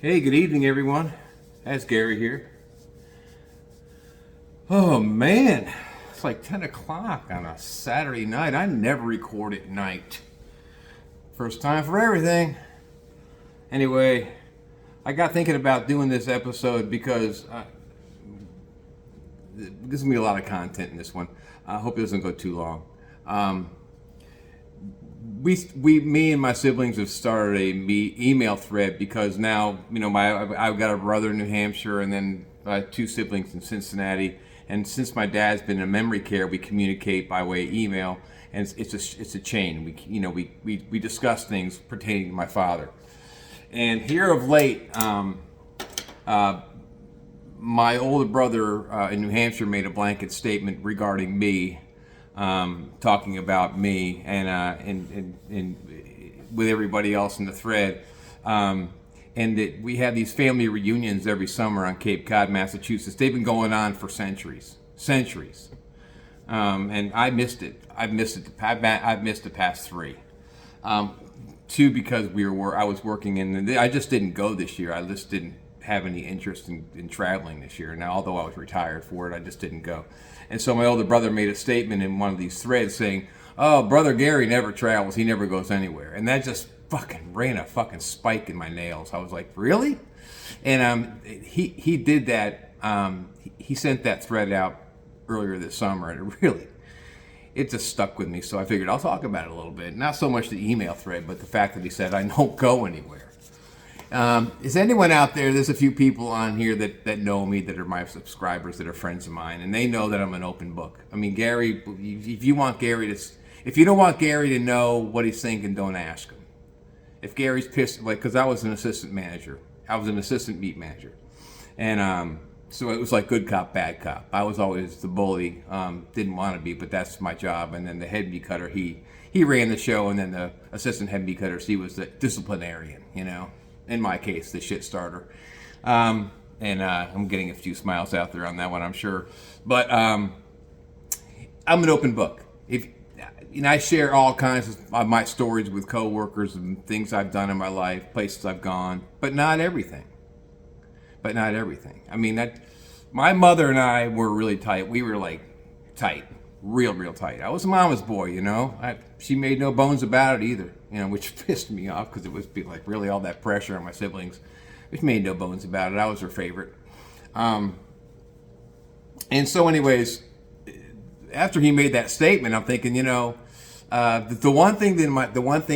Hey, good evening, everyone. That's Gary here. Oh man, it's like 10 o'clock on a Saturday night. I never record at night. First time for everything. Anyway, I got thinking about doing this episode because there's going to be a lot of content in this one. I hope it doesn't go too long. Um, me and my siblings have started a email thread because now I've got a brother in New Hampshire and then two siblings in Cincinnati, and since my dad's been in memory care, we communicate by way of email, and it's a chain. We discuss things pertaining to my father, and here of late, my older brother in New Hampshire made a blanket statement regarding me, talking about me and with everybody else in the thread, and that we have these family reunions every summer on Cape Cod, Massachusetts. They've been going on for centuries, and I missed it. I've missed the past three. Two because I was working I just didn't go this year. I just didn't have any interest in traveling this year. Now, although I was retired for it, I just didn't go. And so my older brother made a statement in one of these threads saying, "Oh, brother Gary never travels. He never goes anywhere." And that just fucking ran a fucking spike in my nails. I was like, really? And he did that. He sent that thread out earlier this summer, and it just stuck with me. So I figured I'll talk about it a little bit. Not so much the email thread, but the fact that he said I don't go anywhere. Is anyone out there? There's a few people on here that know me, that are my subscribers, that are friends of mine, and they know that I'm an open book. I mean, Gary, if you don't want Gary to know what he's thinking, don't ask him. If Gary's pissed, because I was an assistant manager, I was an assistant meat manager, and so it was like good cop, bad cop. I was always the bully, didn't want to be, but that's my job. And then the head meat cutter, he ran the show, and then the assistant head meat cutter, he was the disciplinarian, in my case, the shit starter. And I'm getting a few smiles out there on that one, I'm sure. But I'm an open book. I share all kinds of my stories with coworkers and things I've done in my life, places I've gone, but not everything. I mean, my mother and I were really tight. We were like tight, real tight. I was a mama's boy, she made no bones about it either, which pissed me off because it was like really all that pressure on my siblings. Which made no bones about it. I was her favorite. And so anyways, after he made that statement, I'm thinking, the one thing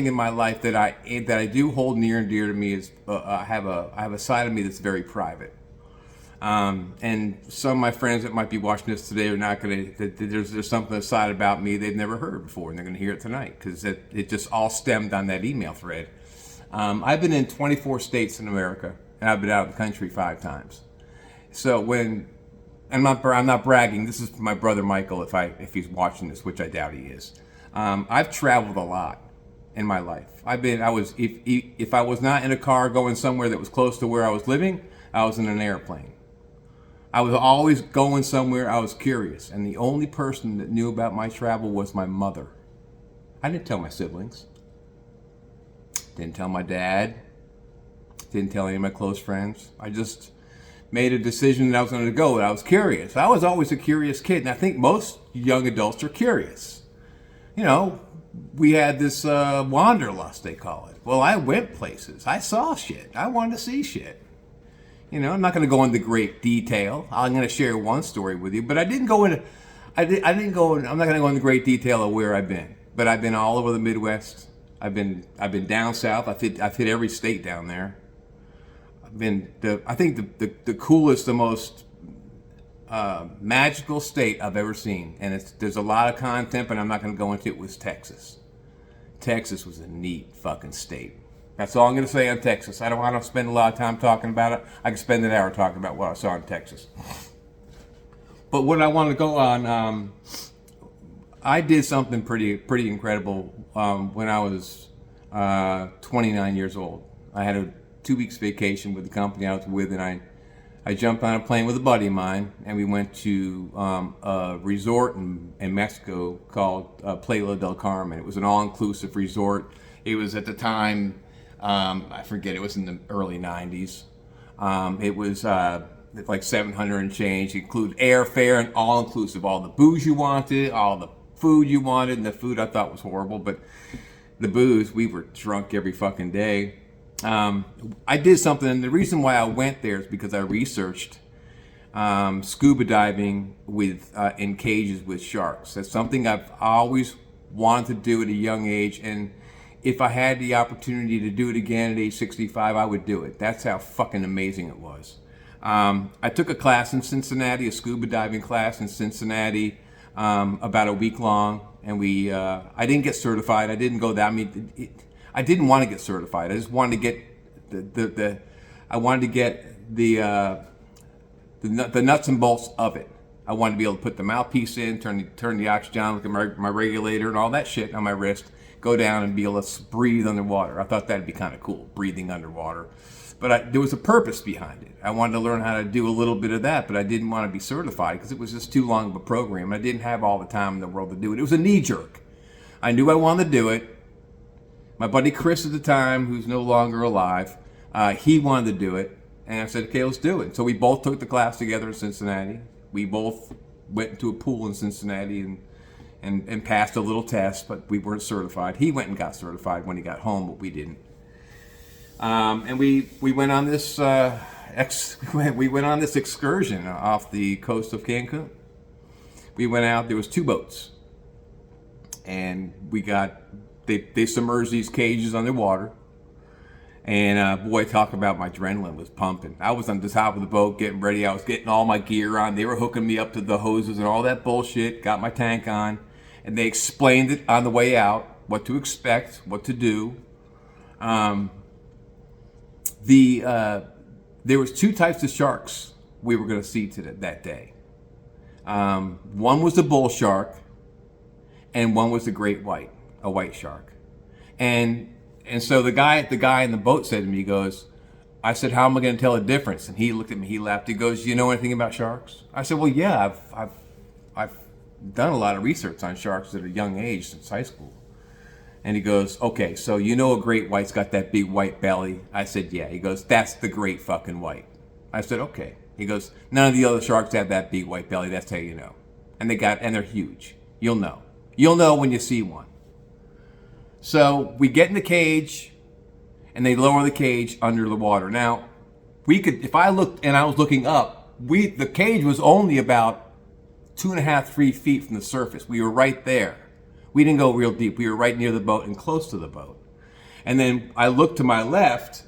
in my life that I do hold near and dear to me is I have a side of me that's very private. And some of my friends that might be watching this today are not going to. There's something aside about me they've never heard before, and they're going to hear it tonight because it just all stemmed on that email thread. I've been in 24 states in America, and I've been out of the country 5 times. So when I'm not bragging. This is my brother Michael, if he's watching this, which I doubt he is. I've traveled a lot in my life. If I was not in a car going somewhere that was close to where I was living, I was in an airplane. I was always going somewhere. I was curious, and the only person that knew about my travel was my mother. I didn't tell my siblings. Didn't tell my dad. Didn't tell any of my close friends. I just made a decision that I was going to go, and I was curious. I was always a curious kid, and I think most young adults are curious. We had this wanderlust, they call it. Well, I went places. I saw shit. I wanted to see shit. I'm not going to go into great detail. I'm going to share one story with you, but I didn't go into. I'm not going to go into great detail of where I've been, but I've been all over the Midwest. I've been down south. I've hit every state down there. I think the coolest, the most magical state I've ever seen, and there's a lot of content, but I'm not going to go into it, was Texas. Texas was a neat fucking state. That's all I'm going to say on Texas. I don't want to spend a lot of time talking about it. I can spend an hour talking about what I saw in Texas. But what I want to go on, I did something pretty incredible when I was 29 years old. I had a 2 weeks vacation with the company I was with, and I jumped on a plane with a buddy of mine, and we went to a resort in Mexico called Playa del Carmen. It was an all-inclusive resort. It was at the time I forget, it was in the early 90s. It was like 700 and change. It included airfare and all inclusive, all the booze you wanted, all the food you wanted, and the food I thought was horrible, but the booze, we were drunk every fucking day. I did something, and the reason why I went there is because I researched scuba diving with in cages with sharks. That's something I've always wanted to do at a young age, and if I had the opportunity to do it again at age 65, I would do it. That's how fucking amazing it was. I took a class in Cincinnati, a scuba diving class in Cincinnati, about a week long, and I didn't get certified. I didn't go that. I mean, I didn't want to get certified. I just wanted to get the nuts and bolts of it. I wanted to be able to put the mouthpiece in, turn the oxygen on, look at my regulator and all that shit on my wrist, go down and be able to breathe underwater. I thought that'd be kind of cool, breathing underwater. But there was a purpose behind it. I wanted to learn how to do a little bit of that, but I didn't want to be certified because it was just too long of a program. I didn't have all the time in the world to do it. It was a knee jerk. I knew I wanted to do it. My buddy Chris at the time, who's no longer alive, he wanted to do it. And I said, okay, let's do it. So we both took the class together in Cincinnati. We both went into a pool in Cincinnati and passed a little test, but we weren't certified. He went and got certified when he got home, but we didn't. And we went on this excursion off the coast of Cancun. We went out. There was 2 boats, and they submerged these cages underwater. And boy, talk about my adrenaline was pumping. I was on the top of the boat getting ready. I was getting all my gear on. They were hooking me up to the hoses and all that bullshit. Got my tank on, and they explained it on the way out, what to expect, what to do. There was 2 types of sharks we were going to see that day. One was a bull shark, and one was a great white, a white shark. And so the guy in the boat said to me, he goes, I said, how am I going to tell the difference? And he looked at me, he laughed. He goes, you know anything about sharks? I said, well, yeah, I've done a lot of research on sharks at a young age since high school. And he goes, okay, so you know a great white's got that big white belly? I said, yeah. He goes, that's the great fucking white. I said, okay. He goes, none of the other sharks have that big white belly. That's how you know. And they're huge. You'll know. You'll know when you see one. So we get in the cage, and they lower the cage under the water. Now, if I looked and I was looking up, the cage was only about 2.5, 3 feet from the surface. We were right there. We didn't go real deep. We were right near the boat and close to the boat. And then I looked to my left,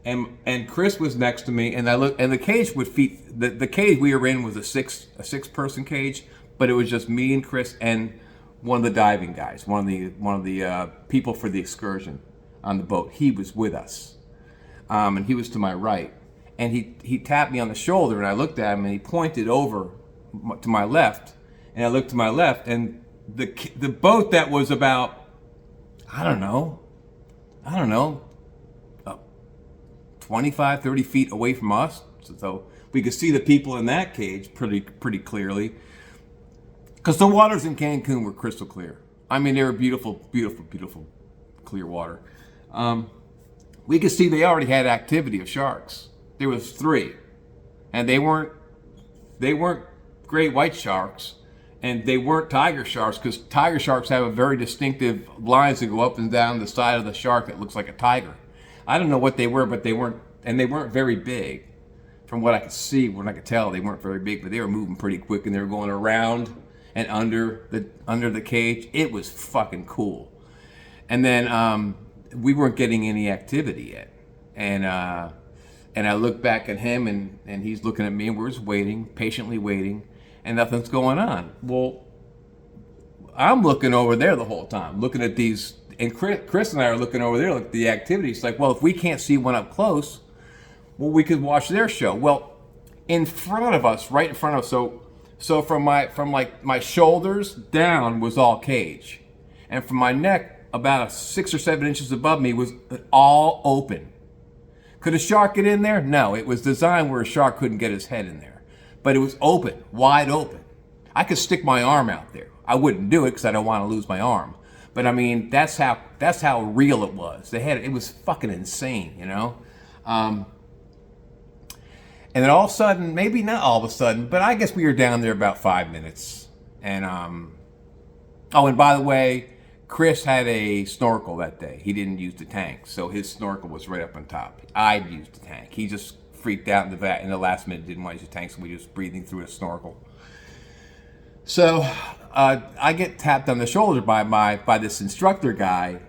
and Chris was next to me, and I looked, and the cage would fit. The cage we were in was a six person cage, but it was just me and Chris and one of the diving guys, one of the people for the excursion on the boat. He was with us, and he was to my right, and he tapped me on the shoulder, and I looked at him, and he pointed over to my left, and I looked to my left, and the boat that was about, I don't know, 25, 30 feet away from us, so we could see the people in that cage pretty clearly. Because the waters in Cancun were crystal clear. I mean, they were beautiful, beautiful, beautiful, clear water. We could see they already had activity of sharks. There was 3, and they weren't great white sharks, and they weren't tiger sharks, because tiger sharks have a very distinctive lines that go up and down the side of the shark that looks like a tiger. I don't know what they were, but they weren't very big. From what I could see, what I could tell, they weren't very big, but they were moving pretty quick, and they were going around and under the cage. It was fucking cool. And then we weren't getting any activity yet. And I looked back at him, and he's looking at me, and we're just waiting, patiently waiting, and nothing's going on. Well, I'm looking over there the whole time, looking at these, and Chris and I are looking over there, look at the activity. It's like, well, if we can't see one up close, well, we could watch their show. Well, in front of us, right in front of us, so from my shoulders down was all cage, and from my neck about 6 or 7 inches above me was all open. Could a shark get in there? No, it was designed where a shark couldn't get his head in there, but it was open, wide open. I could stick my arm out there. I wouldn't do it because I don't want to lose my arm, But I mean, that's how real it was. It was fucking insane, you know. And then all of a sudden, maybe not all of a sudden, but I guess we were down there about 5 minutes. And oh, and by the way, Chris had a snorkel that day. He didn't use the tank, so his snorkel was right up on top. I used the tank. He just freaked out in the last minute, didn't want to use the tank, so we were just breathing through a snorkel. So I get tapped on the shoulder by this instructor guy,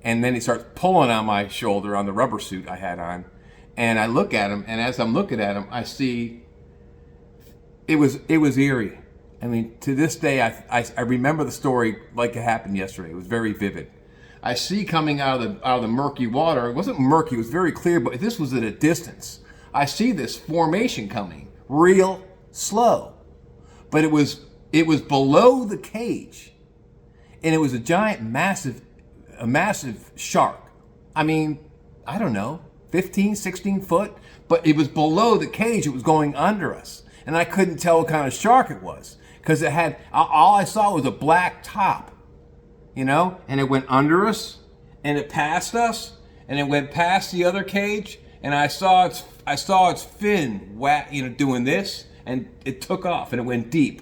and then he starts pulling on my shoulder on the rubber suit I had on, and I look at him, and as I'm looking at him, I see it was eerie. I mean, to this day, I remember the story like it happened yesterday. It was very vivid. I see coming out of the murky water. It wasn't murky; it was very clear, but this was at a distance. I see this formation coming, real slow, but it was below the cage, and it was a giant, massive shark. I mean, I don't know, 15, 16 foot, but it was below the cage. It was going under us, and I couldn't tell what kind of shark it was because it had all I saw was a black top, you know, and it went under us, and it passed us, and it went past the other cage, and I saw its fin, you know, doing this, and it took off, and it went deep.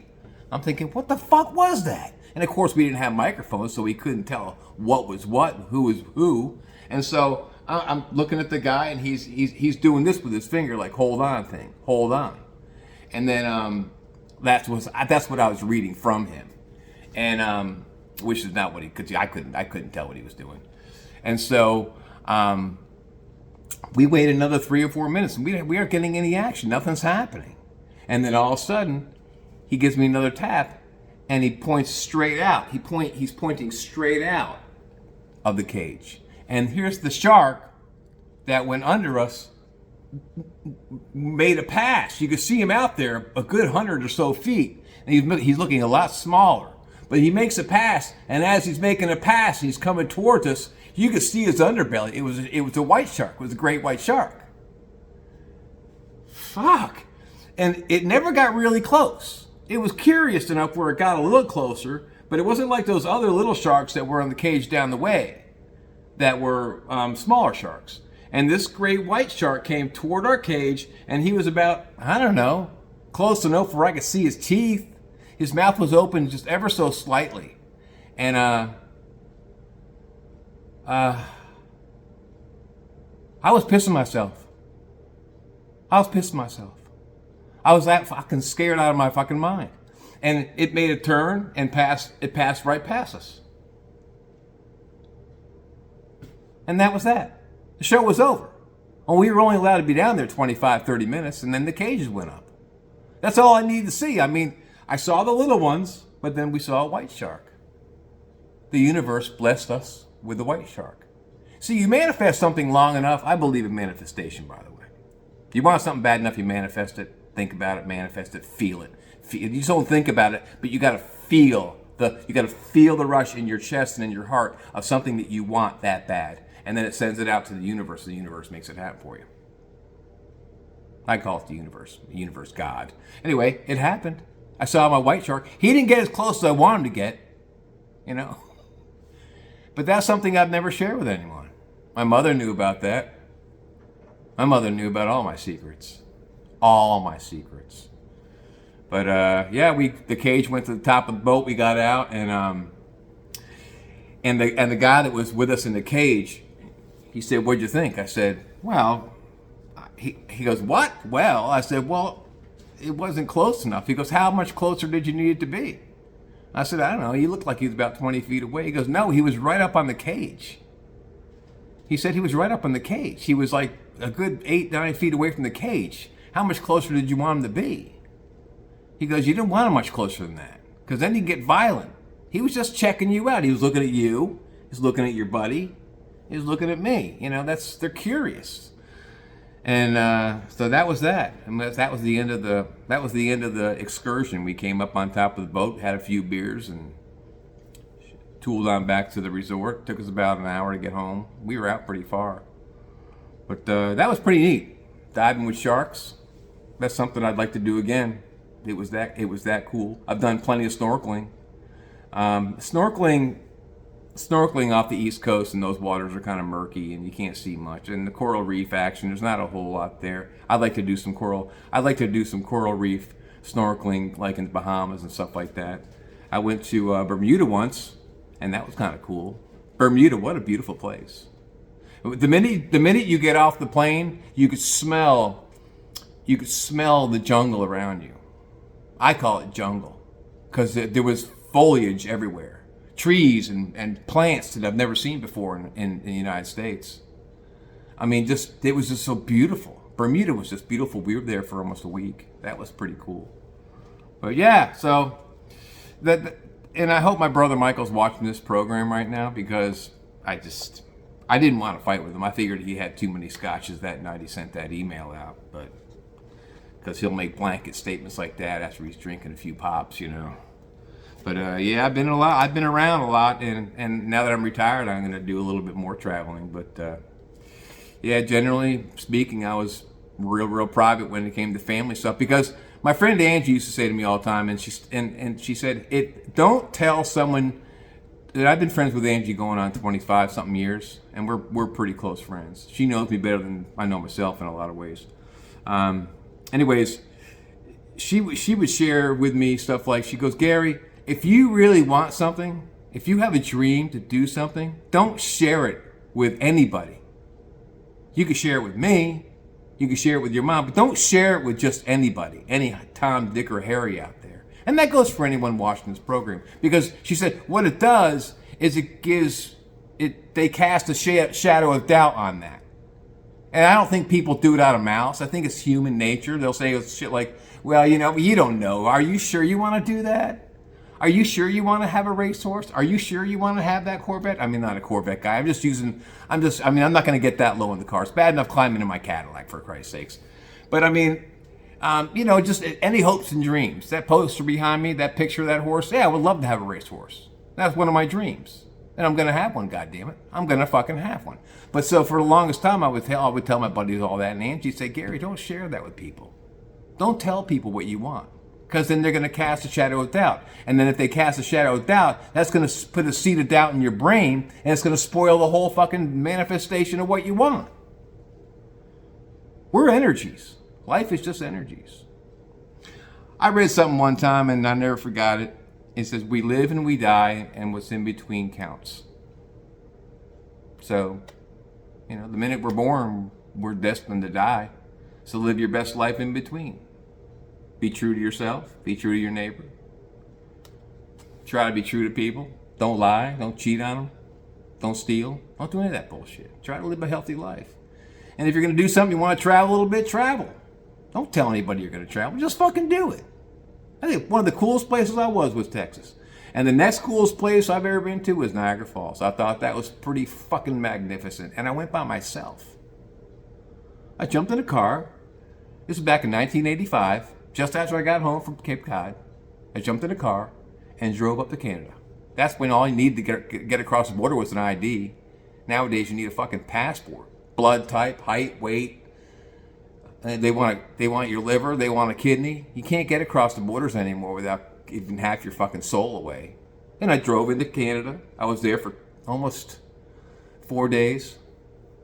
I'm thinking, what the fuck was that? And of course, we didn't have microphones, so we couldn't tell what was what, who was who. And so I'm looking at the guy, and he's doing this with his finger, like hold on. And then that's what I was reading from him, and which is not what I couldn't tell what he was doing. And so we waited another 3 or 4 minutes, and we aren't getting any action. Nothing's happening. And then all of a sudden, he gives me another tap, and he points straight out. He's pointing straight out of the cage. And here's the shark that went under us, made a pass. You could see him out there a good 100 or so feet. And he's looking a lot smaller. But he makes a pass, and as he's making a pass, he's coming towards us. You could see his underbelly. It was a white shark. It was a great white shark. Fuck. And it never got really close. It was curious enough where it got a little closer, but it wasn't like those other little sharks that were in the cage down the way that were smaller sharks. And this great white shark came toward our cage, and he was about, I don't know, close enough where I could see his teeth. His mouth was open just ever so slightly. And I was pissing myself. I was that fucking scared out of my fucking mind. And it made a turn and it passed right past us. And that was that. The show was over. And we were only allowed to be down there 25, 30 minutes, and then the cages went up. That's all I needed to see. I mean, I saw the little ones, but then we saw a white shark. The universe blessed us with a white shark. See, you manifest something long enough. I believe in manifestation, by the way. If you want something bad enough, you manifest it. Think about it, manifest it, feel it. You just don't think about it, but you got to feel the rush in your chest and in your heart of something that you want that bad. And then it sends it out to the universe, and the universe makes it happen for you. I call it the universe God. Anyway, it happened. I saw my white shark. He didn't get as close as I wanted him to get, you know. But that's something I've never shared with anyone. My mother knew about that. My mother knew about all my secrets. All my secrets. But yeah, the cage went to the top of the boat. We got out, and the guy that was with us in the cage, he said, "What'd you think?" I said, "Well," he goes, "What?" "Well," I said, "Well, it wasn't close enough." He goes, "How much closer did you need it to be?" I said, "I don't know. He looked like he was about 20 feet away." He goes, "No, he was right up on the cage." He said he was right up on the cage. He was like a good 8, 9 feet away from the cage. How much closer did you want him to be? He goes, "You didn't want him much closer than that, because then he'd get violent." He was just checking you out. He was looking at you. He's looking at your buddy. He was looking at me. You know, they're curious. And so that was that. And that was the end of the excursion. We came up on top of the boat, had a few beers, and tooled on back to the resort. Took us about an hour to get home. We were out pretty far, but that was pretty neat. Diving with sharks. That's something I'd like to do again. It was that cool. I've done plenty of snorkeling. Snorkeling snorkeling off the East Coast, and those waters are kind of murky and you can't see much. And the coral reef action, there's not a whole lot there. I'd like to do some coral reef snorkeling, like in the Bahamas and stuff like that. I went to Bermuda once, and that was kind of cool. Bermuda, what a beautiful place. The minute you get off the plane, you could smell the jungle around you. I call it jungle because there was foliage everywhere. Trees and plants that I've never seen before in the United States. I mean, it was just so beautiful. Bermuda was just beautiful. We were there for almost a week. That was pretty cool. But yeah, so and I hope my brother Michael's watching this program right now, because I didn't want to fight with him. I figured he had too many scotches that night he sent that email out, but because he'll make blanket statements like that after he's drinking a few pops, you know. But yeah, I've been around a lot, and now that I'm retired, I'm going to do a little bit more traveling. But yeah, generally speaking, I was real private when it came to family stuff, because my friend Angie used to say to me all the time, and she said, don't tell someone that I've been friends with Angie going on 25 something years, and we're pretty close friends. She knows me better than I know myself in a lot of ways. Anyways, she would share with me stuff like, she goes, Gary, if you really want something, if you have a dream to do something, don't share it with anybody. You can share it with me, you can share it with your mom, but don't share it with just anybody, any Tom, Dick, or Harry out there. And that goes for anyone watching this program, because she said what it does is they cast a shadow of doubt on that. And I don't think people do it out of malice. I think it's human nature. They'll say shit like, well, you know, you don't know. Are you sure you want to do that? Are you sure you want to have a racehorse? Are you sure you want to have that Corvette? I mean, not a Corvette guy. I'm not going to get that low in the car. It's bad enough climbing in my Cadillac, for Christ's sakes. But I mean, you know, just any hopes and dreams. That poster behind me, that picture of that horse, yeah, I would love to have a racehorse. That's one of my dreams. And I'm going to have one, goddammit. I'm going to fucking have one. But so for the longest time, I would tell my buddies all that, and Angie'd say, Gary, don't share that with people. Don't tell people what you want, because then they're going to cast a shadow of doubt. And then if they cast a shadow of doubt, that's going to put a seed of doubt in your brain, and it's going to spoil the whole fucking manifestation of what you want. We're energies. Life is just energies. I read something one time, and I never forgot it. It says, we live and we die, and what's in between counts. So, you know, the minute we're born, we're destined to die. So live your best life in between. Be true to yourself. Be true to your neighbor. Try to be true to people. Don't lie. Don't cheat on them. Don't steal. Don't do any of that bullshit. Try to live a healthy life. And if you're going to do something, you want to travel a little bit, travel. Don't tell anybody you're going to travel. Just fucking do it. I think one of the coolest places I was Texas. And the next coolest place I've ever been to was Niagara Falls. I thought that was pretty fucking magnificent. And I went by myself. I jumped in a car. This was back in 1985, just after I got home from Cape Cod. I jumped in a car and drove up to Canada. That's when all you need to get across the border was an ID. Nowadays, you need a fucking passport. Blood type, height, weight. And they want your liver, they want a kidney. You can't get across the borders anymore without giving half your fucking soul away. And I drove into Canada. I was there for almost 4 days.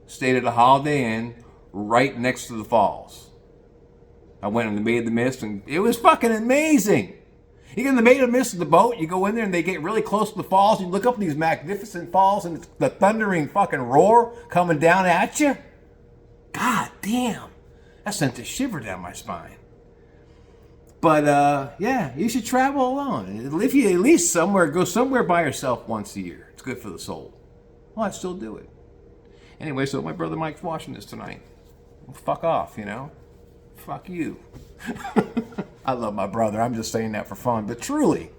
Stayed at a Holiday Inn right next to the falls. I went in the Maid of the Mist, and it was fucking amazing. You get in the Maid of the Mist of the boat, you go in there and they get really close to the falls, you look up at these magnificent falls and it's the thundering fucking roar coming down at you. God damn. That sent a shiver down my spine. But yeah, you should travel alone. If you at least go somewhere by yourself once a year. It's good for the soul. Well, I'd still do it. Anyway, so my brother Mike's watching this tonight. Well, fuck off, you know? Fuck you. I love my brother. I'm just saying that for fun. But truly,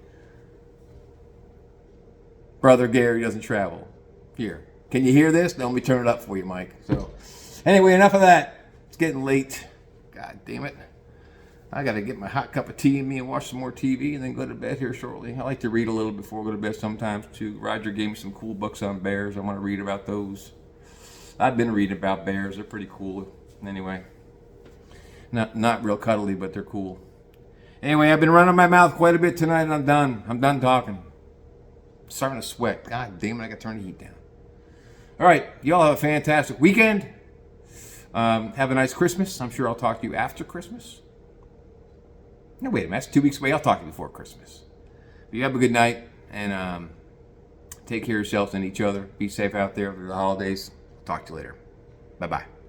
brother Gary doesn't travel. Here. Can you hear this? Let me turn it up for you, Mike. So, anyway, enough of that. It's getting late. God damn it. I got to get my hot cup of tea in me and watch some more TV and then go to bed here shortly. I like to read a little before I go to bed sometimes, too. Roger gave me some cool books on bears. I want to read about those. I've been reading about bears. They're pretty cool. Anyway. Not real cuddly, but they're cool. Anyway, I've been running my mouth quite a bit tonight, and I'm done. I'm done talking. starting to sweat. God damn it, I got to turn the heat down. All right, y'all have a fantastic weekend. Have a nice Christmas. I'm sure I'll talk to you after Christmas. No, wait a minute. That's 2 weeks away. I'll talk to you before Christmas. But you have a good night, and take care of yourselves and each other. Be safe out there for the holidays. Talk to you later. Bye-bye.